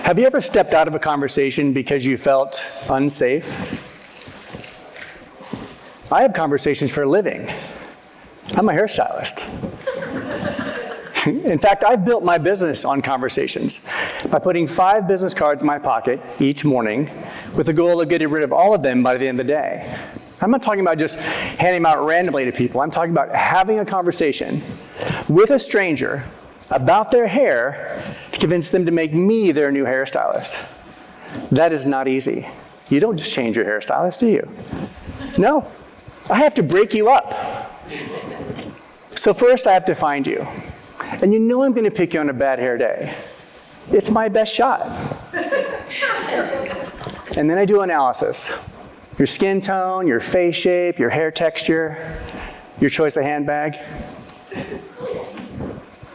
Have you ever stepped out of a conversation because you felt unsafe? I have conversations for a living. I'm a hairstylist. In fact, I've built my business on conversations by putting 5 business cards in my pocket each morning with the goal of getting rid of all of them by the end of the day. I'm not talking about just handing them out randomly to people. I'm talking about having a conversation with a stranger about their hair to convince them to make me their new hairstylist. That is not easy. You don't just change your hairstylist, do you? No. I have to break you up. So first I have to find you. And you know I'm going to pick you on a bad hair day. It's my best shot. And then I do analysis. Your skin tone, your face shape, your hair texture, your choice of handbag.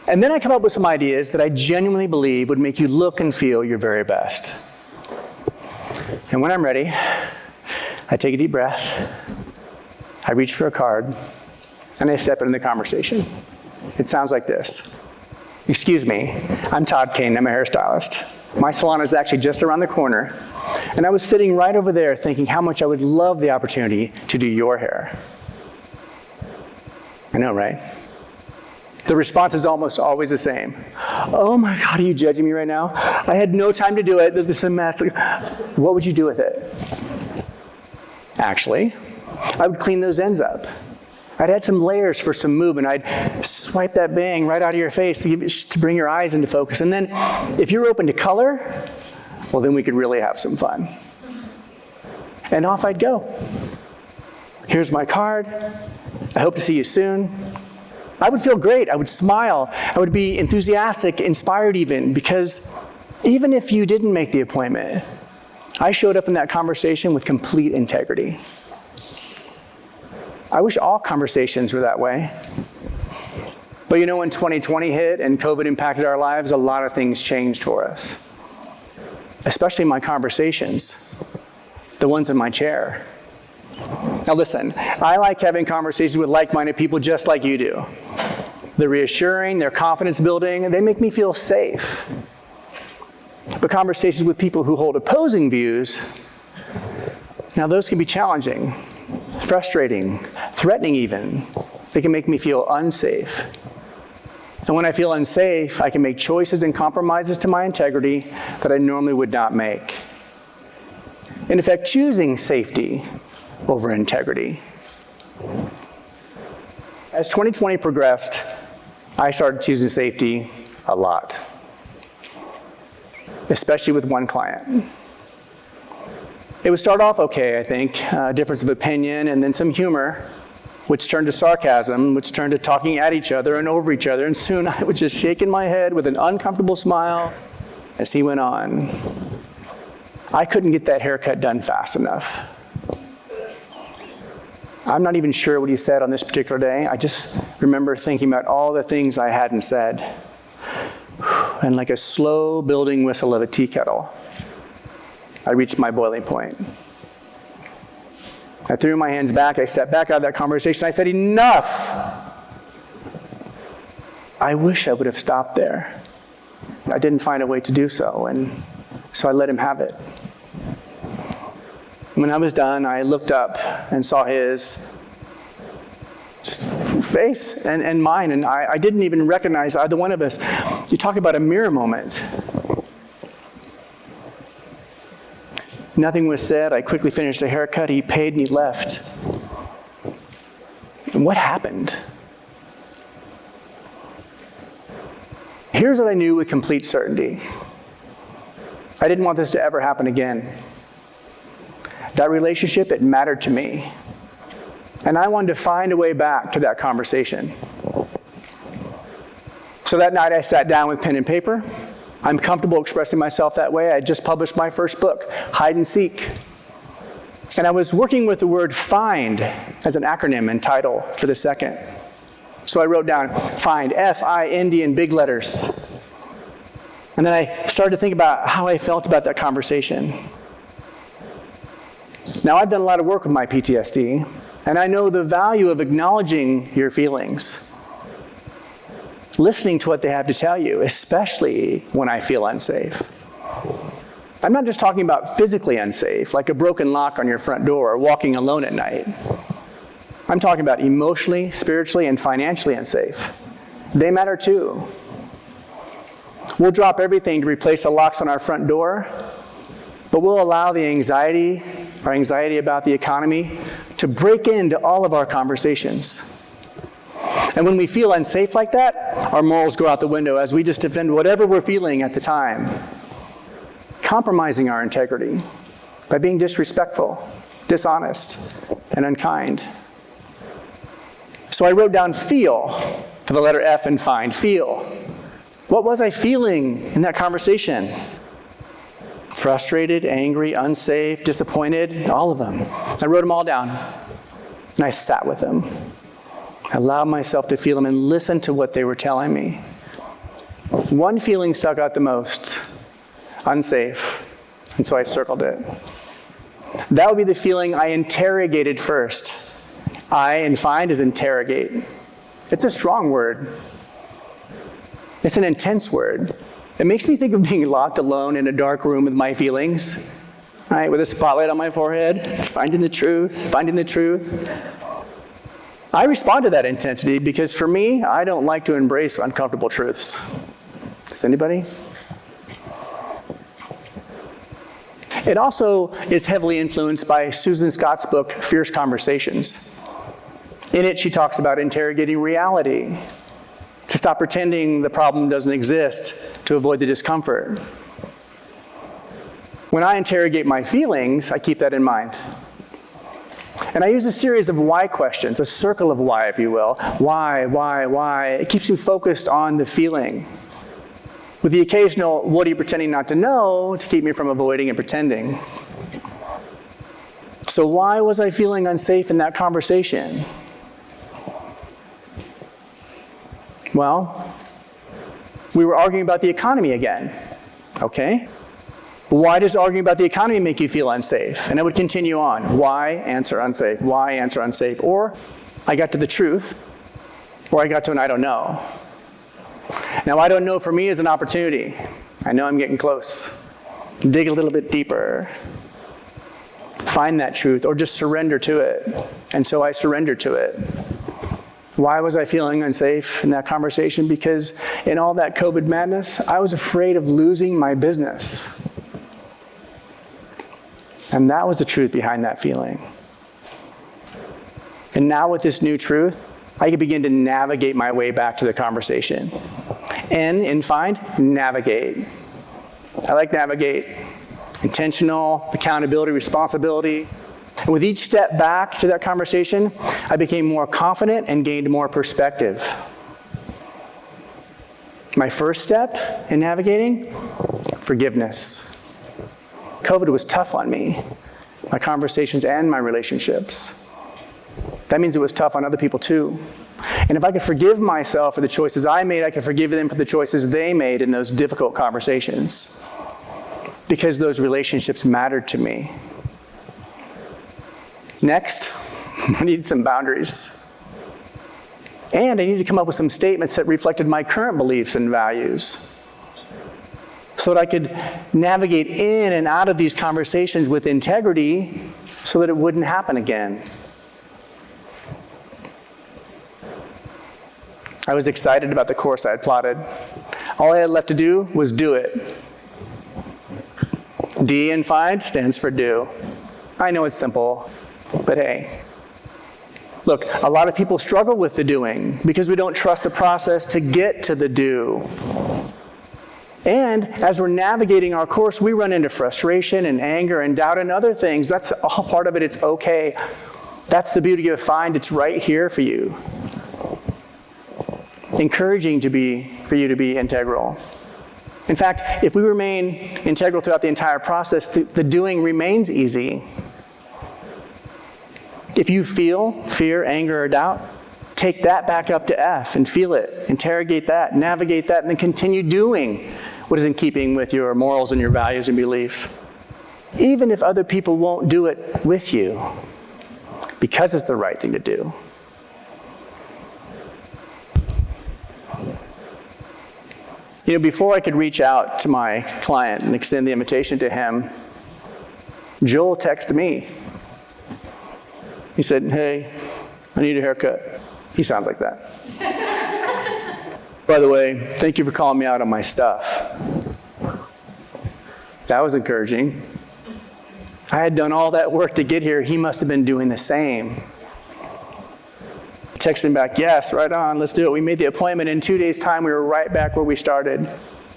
And then I come up with some ideas that I genuinely believe would make you look and feel your very best. And when I'm ready, I take a deep breath, I reach for a card, and I step into the conversation. It sounds like this. Excuse me, I'm Todd Kane, I'm a hairstylist. My salon is actually just around the corner, and I was sitting right over there thinking how much I would love the opportunity to do your hair. I know, right? The response is almost always the same. Oh my God, are you judging me right now? I had no time to do it, this is a mess. What would you do with it? Actually, I would clean those ends up. I'd add some layers for some movement. I'd swipe that bang right out of your face to bring your eyes into focus. And then if you're open to color, well, then we could really have some fun. And off I'd go. Here's my card. I hope to see you soon. I would feel great. I would smile. I would be enthusiastic, inspired even, because even if you didn't make the appointment, I showed up in that conversation with complete integrity. I wish all conversations were that way. But you know, when 2020 hit and COVID impacted our lives, a lot of things changed for us. Especially my conversations, the ones in my chair. Now listen, I like having conversations with like-minded people just like you do. They're reassuring, they're confidence building, and they make me feel safe. But conversations with people who hold opposing views, now those can be challenging, frustrating, threatening even. They can make me feel unsafe. And when I feel unsafe, I can make choices and compromises to my integrity that I normally would not make. In effect, choosing safety over integrity. As 2020 progressed, I started choosing safety a lot, especially with one client. It would start off okay, I think, difference of opinion and then some humor, which turned to sarcasm, which turned to talking at each other and over each other, and soon I was just shaking my head with an uncomfortable smile as he went on. I couldn't get that haircut done fast enough. I'm not even sure what he said on this particular day. I just remember thinking about all the things I hadn't said. And like a slow building whistle of a tea kettle, I reached my boiling point. I threw my hands back, I stepped back out of that conversation, I said, enough! I wish I would have stopped there. I didn't find a way to do so, and so I let him have it. When I was done, I looked up and saw his face and mine, and I didn't even recognize either one of us. You talk about a mirror moment. Nothing was said. I quickly finished the haircut. He paid and he left. And what happened? Here's what I knew with complete certainty. I didn't want this to ever happen again. That relationship, it mattered to me. And I wanted to find a way back to that conversation. So that night I sat down with pen and paper. I'm comfortable expressing myself that way. I just published my first book, Hide and Seek. And I was working with the word find as an acronym and title for the second. So I wrote down find, F-I-N-D in big letters. And then I started to think about how I felt about that conversation. Now, I've done a lot of work with my PTSD, and I know the value of acknowledging your feelings. Listening to what they have to tell you, especially when I feel unsafe. I'm not just talking about physically unsafe, like a broken lock on your front door or walking alone at night. I'm talking about emotionally, spiritually, and financially unsafe. They matter too. We'll drop everything to replace the locks on our front door, but we'll allow our anxiety about the economy, to break into all of our conversations. And when we feel unsafe like that, our morals go out the window as we just defend whatever we're feeling at the time, compromising our integrity by being disrespectful, dishonest, and unkind. So I wrote down feel for the letter F and find. Feel. What was I feeling in that conversation? Frustrated, angry, unsafe, disappointed, all of them. I wrote them all down, and I sat with them. I allowed myself to feel them and listen to what they were telling me. One feeling stuck out the most, unsafe, and so I circled it. That would be the feeling I interrogated first. I in find is interrogate. It's a strong word. It's an intense word. It makes me think of being locked alone in a dark room with my feelings, right, with a spotlight on my forehead, finding the truth. I respond to that intensity because for me, I don't like to embrace uncomfortable truths. Does anybody? It also is heavily influenced by Susan Scott's book, Fierce Conversations. In it, she talks about interrogating reality, to stop pretending the problem doesn't exist, to avoid the discomfort. When I interrogate my feelings, I keep that in mind. And I use a series of why questions, a circle of why, if you will. Why? It keeps me focused on the feeling, with the occasional, what are you pretending not to know, to keep me from avoiding and pretending. So why was I feeling unsafe in that conversation? Well, we were arguing about the economy again. Okay. Why does arguing about the economy make you feel unsafe? And I would continue on. Why? Answer unsafe. Why? Answer unsafe. Or I got to the truth, or I got to an I don't know. Now, I don't know for me is an opportunity. I know I'm getting close. Dig a little bit deeper. Find that truth, or just surrender to it. And so I surrendered to it. Why was I feeling unsafe in that conversation? Because in all that COVID madness, I was afraid of losing my business. And that was the truth behind that feeling. And now with this new truth, I can begin to navigate my way back to the conversation. N in find, navigate. I like navigate. Intentional, accountability, responsibility. And with each step back to that conversation, I became more confident and gained more perspective. My first step in navigating, forgiveness. COVID was tough on me, my conversations and my relationships. That means it was tough on other people too. And if I could forgive myself for the choices I made, I could forgive them for the choices they made in those difficult conversations, because those relationships mattered to me. Next, I needed some boundaries. And I needed to come up with some statements that reflected my current beliefs and values, so that I could navigate in and out of these conversations with integrity so that it wouldn't happen again. I was excited about the course I had plotted. All I had left to do was do it. D in find stands for do. I know it's simple, but hey. Look, a lot of people struggle with the doing because we don't trust the process to get to the do. And as we're navigating our course, we run into frustration and anger and doubt and other things. That's all part of it. It's okay. That's the beauty of find. It's right here for you. Encouraging for you to be integral. In fact, if we remain integral throughout the entire process, the doing remains easy. If you feel fear, anger, or doubt, take that back up to F and feel it, interrogate that, navigate that, and then continue doing what is in keeping with your morals and your values and beliefs. Even if other people won't do it with you, because it's the right thing to do. Before I could reach out to my client and extend the invitation to him, Joel texted me. He said, "Hey, I need a haircut." He sounds like that. "By the way, thank you for calling me out on my stuff." That was encouraging. I had done all that work to get here. He must have been doing the same. Texted him back, "Yes, right on, let's do it." We made the appointment. In 2 days' time, we were right back where we started.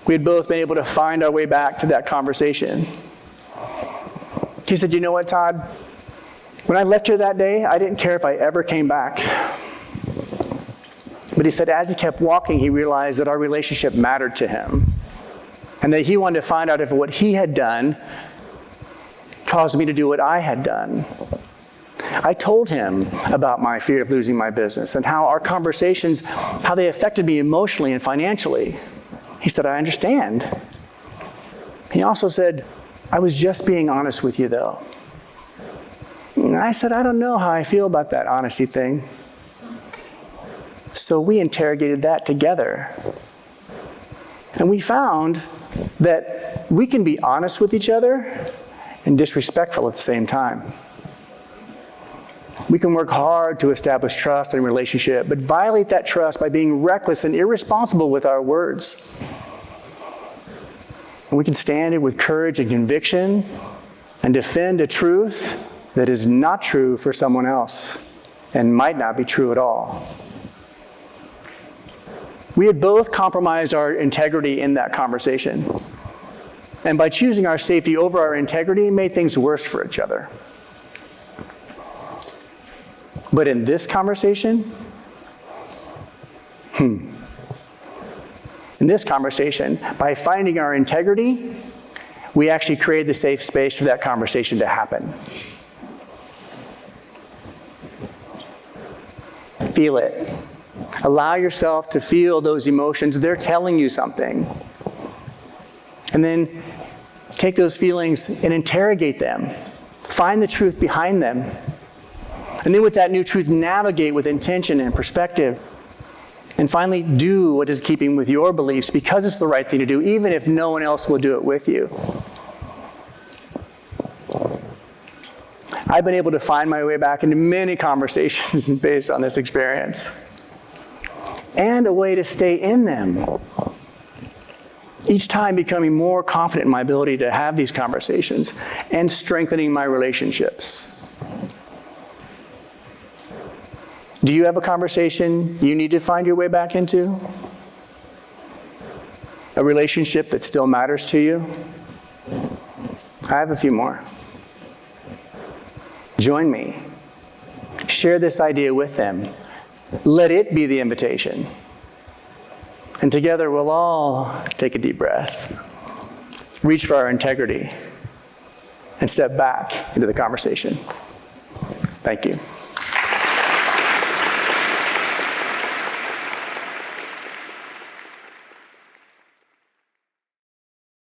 We had both been able to find our way back to that conversation. He said, "You know what, Todd? When I left here that day, I didn't care if I ever came back." But he said as he kept walking, he realized that our relationship mattered to him, and that he wanted to find out if what he had done caused me to do what I had done. I told him about my fear of losing my business and how our conversations, how they affected me emotionally and financially. He said, "I understand." He also said, "I was just being honest with you, though." And I said, "I don't know how I feel about that honesty thing." So we interrogated that together. And we found that we can be honest with each other and disrespectful at the same time. We can work hard to establish trust in a relationship, but violate that trust by being reckless and irresponsible with our words. And we can stand it with courage and conviction and defend a truth that is not true for someone else and might not be true at all. We had both compromised our integrity in that conversation. And by choosing our safety over our integrity, made things worse for each other. But in this conversation, by finding our integrity, we actually created the safe space for that conversation to happen. Feel it. Allow yourself to feel those emotions. They're telling you something. And then take those feelings and interrogate them. Find the truth behind them. And then with that new truth, navigate with intention and perspective. And finally, do what is keeping with your beliefs because it's the right thing to do, even if no one else will do it with you. I've been able to find my way back into many conversations based on this experience. And a way to stay in them. Each time becoming more confident in my ability to have these conversations and strengthening my relationships. Do you have a conversation you need to find your way back into? A relationship that still matters to you? I have a few more. Join me. Share this idea with them. Let it be the invitation. And together we'll all take a deep breath, reach for our integrity, and step back into the conversation. Thank you.